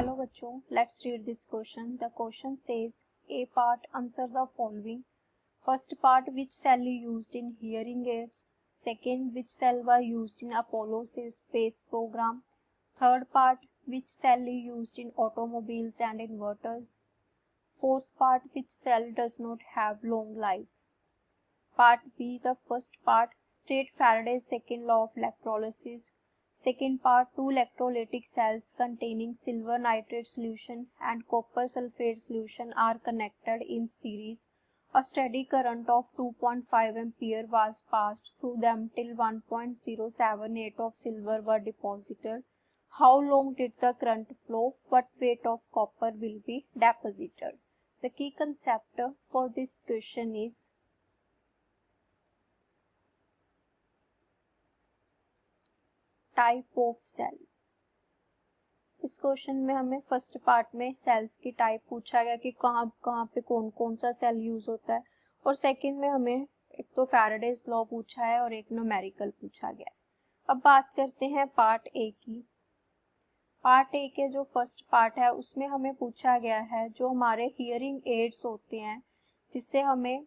Hello बच्चों, let's read this question. The question says, A part, answer the following. First part, which cell used in hearing aids? Second, which cell were used in Apollo space program? Third part, which cell used in automobiles and inverters? Fourth part, which cell does not have long life? Part B, the first part, state Faraday's second law of electrolysis. Second part, two electrolytic cells containing silver nitrate solution and copper sulfate solution are connected in series. A steady current of 2.5 ampere was passed through them till 1.078 of silver were deposited. How long did the current flow? What weight of copper will be deposited? The key concept for this question is type of cell. इस question में हमें first part में cells की type पूछा गया कि कहाँ कहाँ पे कौन कौन सा सेल यूज होता है, और सेकंड में हमें एक तो फैराडेज लॉ पूछा है और एक न्यूमेरिकल पूछा गया है। अब बात करते हैं पार्ट ए की। पार्ट ए के जो फर्स्ट पार्ट है उसमें हमें पूछा गया है जो हमारे हियरिंग एड्स होते हैं, जिससे हमें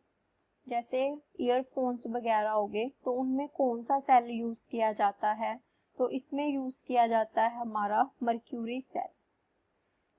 जैसे ईयरफोन्स वगैरह हो गए तो उनमें कौन सा सेल यूज किया जाता है, तो इसमें यूज किया जाता है हमारा मर्क्यूरी सेल।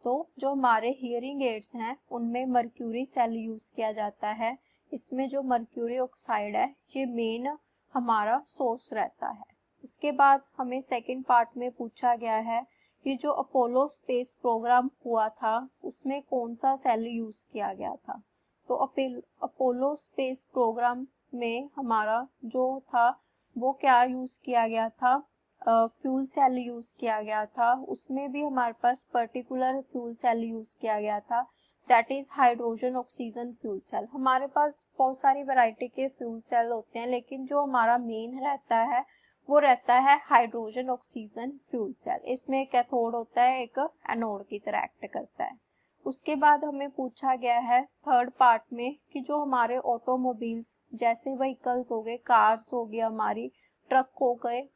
तो जो हमारे हियरिंग एड्स हैं उनमें मर्क्यूरी सेल यूज किया जाता है। इसमें जो मर्क्यूरी ऑक्साइड है ये मेन हमारा सोर्स रहता है। उसके बाद हमें सेकंड पार्ट में पूछा गया है कि जो अपोलो स्पेस प्रोग्राम हुआ था उसमें कौन सा सेल यूज किया गया था। तो अपोलो स्पेस प्रोग्राम में हमारा जो था वो क्या यूज किया गया था, फ्यूल सेल यूज किया गया था। उसमें भी हमारे पास पर्टिकुलर फ्यूल सेल यूज किया गया था, that is hydrogen oxygen fuel cell. हमारे पास बहुत सारी वैरायटी के फ्यूल सेल होते हैं, लेकिन जो हमारा मेन रहता है वो रहता है हाइड्रोजन ऑक्सीजन फ्यूल सेल। इसमें एक कैथोड होता है, एक एनोड की तरह एक्ट करता है। उसके बाद हमें पूछा गया है थर्ड पार्ट में कि जो हमारे ऑटोमोबाइल्स जैसे व्हीकल्स हो गए, कार्स हो गया, हमारी ट्रक हो गए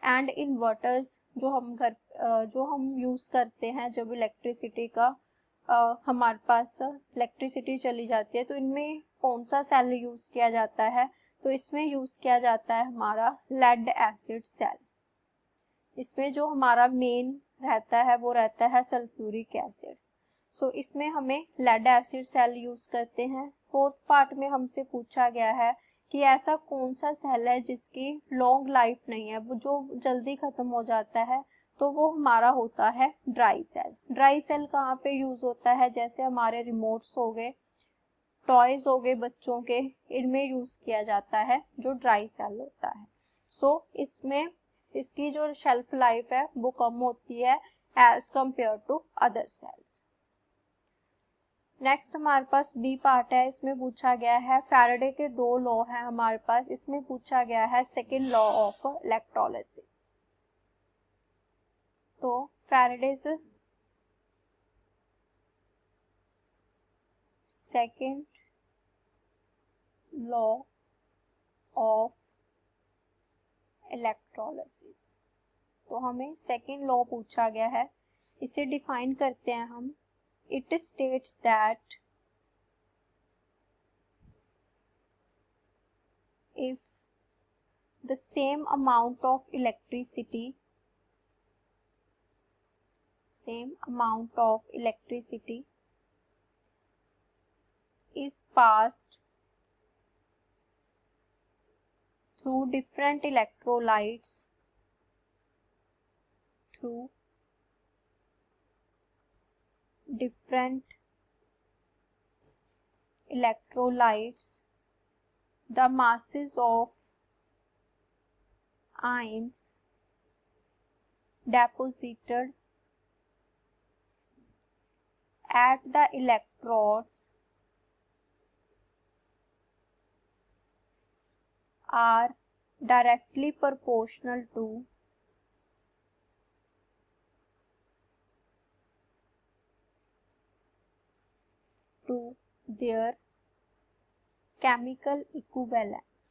एंड इन्वर्टर्स जो हम यूज करते हैं जब इलेक्ट्रिसिटी का हमारे पास इलेक्ट्रिसिटी चली जाती है, तो इनमें कौन सा सेल यूज किया जाता है, तो इसमें यूज किया जाता है हमारा लेड एसिड सेल। इसमें जो हमारा मेन रहता है वो रहता है सल्फ्यूरिक एसिड। सो इसमें हमें लेड एसिड सेल यूज करते हैं। फोर्थ पार्ट में हमसे पूछा गया है कि ऐसा कौन सा सेल है जिसकी लॉन्ग लाइफ नहीं है, वो जो जल्दी खत्म हो जाता है, तो वो हमारा होता है ड्राई सेल। ड्राई सेल कहाँ पे यूज होता है, जैसे हमारे रिमोट्स हो गए, टॉयज हो गए बच्चों के, इनमें यूज किया जाता है जो ड्राई सेल होता है। सो इसमें इसकी जो शेल्फ लाइफ है वो कम होती है as compare to other cells. Next हमारे पास बी पार्ट है। इसमें पूछा गया है फैराडे के दो लॉ हैं हमारे पास। इसमें पूछा गया है सेकेंड लॉ ऑफ इलेक्ट्रोलिसिस। तो Faraday's second law of electrolysis, तो हमें सेकेंड लॉ पूछा गया है, इसे डिफाइन करते हैं हम। It states that if the same amount of electricity is passed through different electrolytes the masses of ions deposited at the electrodes are directly proportional to their chemical equivalence।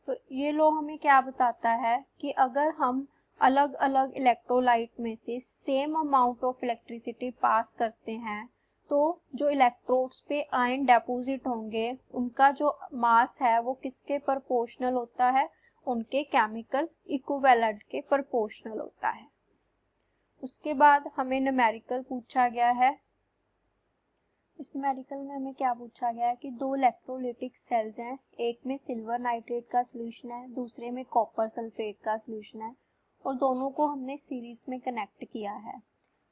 तो ये law हमें क्या बताता है कि अगर हम अलग अलग इलेक्ट्रोलाइट में से same amount of electricity pass करते हैं तो जो इलेक्ट्रोड्स पे आयन डेपोजिट होंगे उनका जो मास है वो किसके प्रोपोर्शनल होता है, उनके केमिकल इक्विवेलेंट के प्रोपोर्शनल होता है। उसके बाद हमें न्यूमेरिकल पूछा गया है। इस न्यूमेरिकल में हमें क्या पूछा गया है कि दो इलेक्ट्रोलिटिक सेल्स हैं, एक में सिल्वर नाइट्रेट का सोल्यूशन है, दूसरे में कॉपर सल्फेट का सोल्यूशन है और दोनों को हमने सीरीज में कनेक्ट किया है।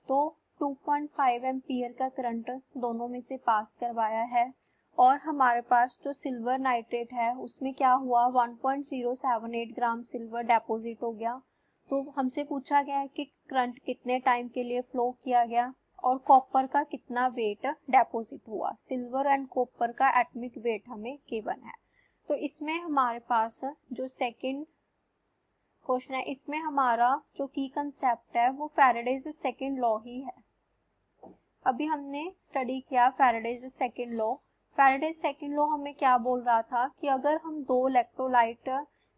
तो 2.5 एम्पियर का करंट दोनों में से पास करवाया है और हमारे पास जो सिल्वर नाइट्रेट है उसमें क्या हुआ, 1.078 ग्राम सिल्वर डेपोजिट हो गया। तो हमसे पूछा गया है कि करंट कितने टाइम के लिए फ्लो किया गया और कॉपर का कितना वेट डेपोजिट हुआ। सिल्वर एंड कॉपर का एटॉमिक वेट हमें गिवन है। तो इसमें हमारे पास जो सेकंड क्वेश्चन है इसमें हमारा जो की कंसेप्ट है वो फैराडेज सेकंड लॉ ही है। अभी हमने स्टडी किया Faraday's second law. Faraday's second law हमें क्या बोल रहा था कि अगर हम दो इलेक्ट्रोलाइट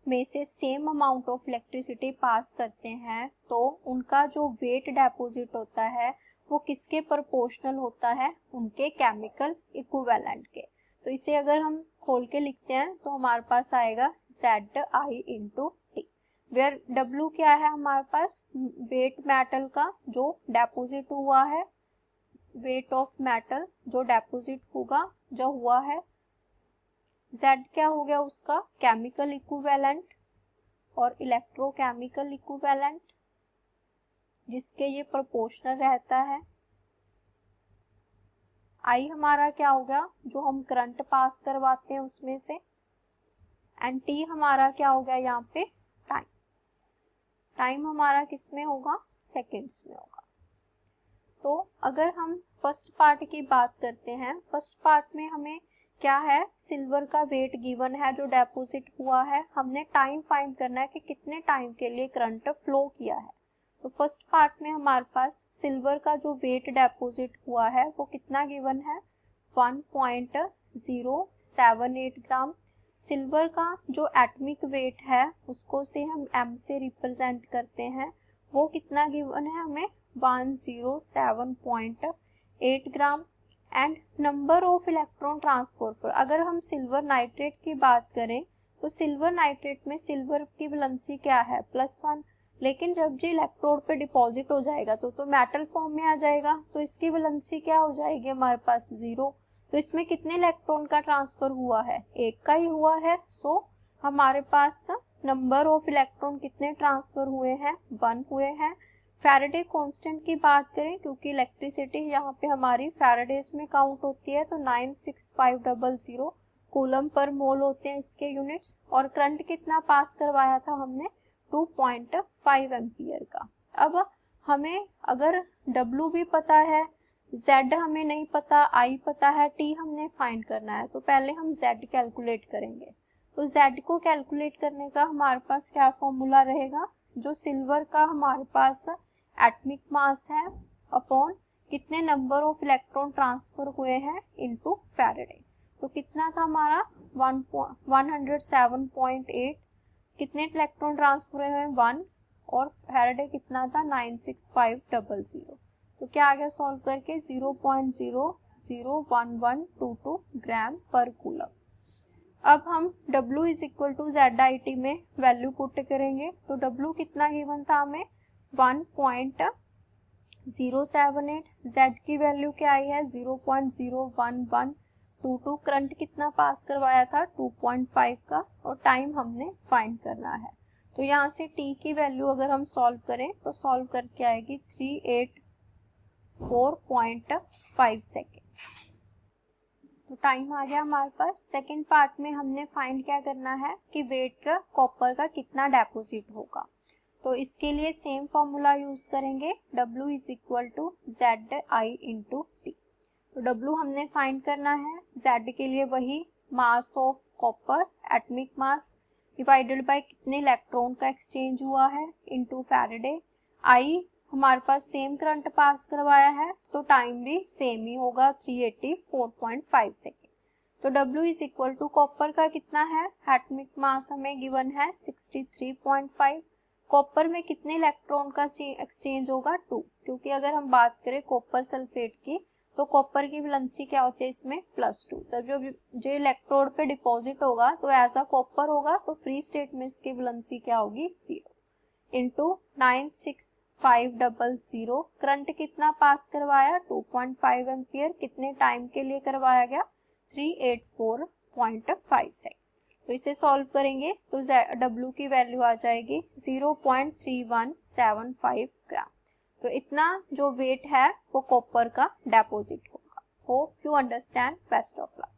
में से same amount of electricity pass करते हैं तो उनका जो वेट डेपोजिट होता है वो किसके प्रोपोर्शनल होता है, उनके केमिकल इक्विवेलेंट के। तो इसे अगर हम खोल के लिखते हैं तो हमारे पास आएगा Zi into T, where W क्या है हमारे पास, वेट मेटल का जो डेपोजिट हुआ है, वेट ऑफ मेटल जो डेपोजिट होगा जो हुआ है। Z क्या हो गया उसका केमिकल इक्विवेलेंट और इलेक्ट्रोकेमिकल इक्विवेलेंट जिसके ये प्रोपोर्शनल रहता है। I हमारा क्या हो गया जो हम करंट पास करवाते हैं उसमें से, एंड T हमारा क्या हो गया यहाँ पे टाइम। टाइम हमारा किस में होगा, सेकेंड्स में होगा। तो अगर हम फर्स्ट पार्ट की बात करते हैं, फर्स्ट पार्ट में हमें क्या है, सिल्वर का वेट गिवन है जो डेपोजिट हुआ है, हमने टाइम फाइंड करना है कि कितने टाइम के लिए करंट फ्लो किया है। तो फर्स्ट पार्ट में हमारे पास सिल्वर का जो वेट डेपोजिट हुआ है वो कितना गिवन है, 1.078 ग्राम। सिल्वर का जो एटॉमिक वेट है उसको से हम m से रिप्रेजेंट करते हैं, वो कितना गिवन है हमें 107.8 gram. And number of electron transfer पर अगर हम सिल्वर नाइट्रेट की बात करें तो सिल्वर नाइट्रेट में सिल्वर की वैलेंसी क्या है +1, लेकिन जब ये इलेक्ट्रोड पे डिपॉजिट हो जाएगा तो मेटल फॉर्म में आ जाएगा तो इसकी वैलेंसी क्या हो जाएगी हमारे पास 0। तो इसमें कितने इलेक्ट्रॉन का ट्रांसफर हुआ है, एक का ही हुआ है। सो हमारे पास नंबर ऑफ इलेक्ट्रॉन कितने ट्रांसफर हुए हैं, 1 हुए हैं। फैराडे कांस्टेंट की बात करें क्योंकि इलेक्ट्रिसिटी यहाँ पे हमारी फैराडेज में काउंट होती है तो 96500 कूलम पर मोल होते हैं इसके यूनिट्स। और करंट कितना पास करवाया था हमने 2.5 एम्पियर का। अब हमें अगर W भी पता है, Z हमें नहीं पता, I पता है, T हमने फाइंड करना है, तो पहले हम Z कैलकुलेट करेंगे। तो Z को कैलकुलेट करने का हमारे पास क्या फॉर्मूला रहेगा, जो सिल्वर का हमारे पास एटॉमिक मास है अपॉन कितने नंबर ऑफ इलेक्ट्रॉन ट्रांसफर हुए हैं इनटू फैराडे। तो कितना था हमारा 107.8, कितने इलेक्ट्रॉन ट्रांसफर हुए 1 और फैराडे कितना था 96500। तो क्या आ गया सॉल्व करके 0.001122 ग्राम पर कूलम। अब हम W is equal to ZIT में वैल्यू पुट करेंगे तो W कितना गिवन था हमें 1.078, Z की वैल्यू क्या आई है 0.01122, करंट कितना पास करवाया था 2.5 का और टाइम हमने फाइंड करना है। तो यहाँ से T की वैल्यू अगर हम सॉल्व करें तो सॉल्व करके आएगी 384.5 सेकेंड। तो टाइम आ गया हमारे पास। सेकेंड पार्ट में हमने फाइंड क्या करना है कि वेट का कॉपर का कितना डेपोजिट होगा। तो इसके लिए सेम फॉर्मूला यूज करेंगे, W is equal to ZI into T. तो W हमने फाइंड करना है, Z के लिए वही mass of copper atomic mass divided by कितने इलेक्ट्रॉन का एक्सचेंज हुआ है इनटू फैराडे। I हमारे पास सेम करंट पास करवाया है तो टाइम भी सेम ही होगा 384.5 सेकेंड। तो W is equal to copper का कितना है, एटॉमिक मास हमें गिवन है 63.5। कॉपर में कितने इलेक्ट्रॉन का एक्सचेंज होगा, 2, क्योंकि अगर हम बात करें कॉपर सल्फेट की तो कॉपर की वैलेंसी क्या होती है इसमें, +2। तब जो इलेक्ट्रोड पे डिपॉजिट होगा तो एज अ कॉपर होगा, तो फ्री स्टेट में इसकी वैलेंसी क्या होगी, 0 इंटू 96500। करंट कितना पास करवाया, 2.5 एम्पियर। कितने टाइम के लिए करवाया गया, 384.5 सेकेंड। तो इसे सॉल्व करेंगे तो W की वैल्यू आ जाएगी 0.3175 ग्राम। तो इतना जो वेट है वो कॉपर का डेपोजिट होगा। Hope you understand. Best of luck.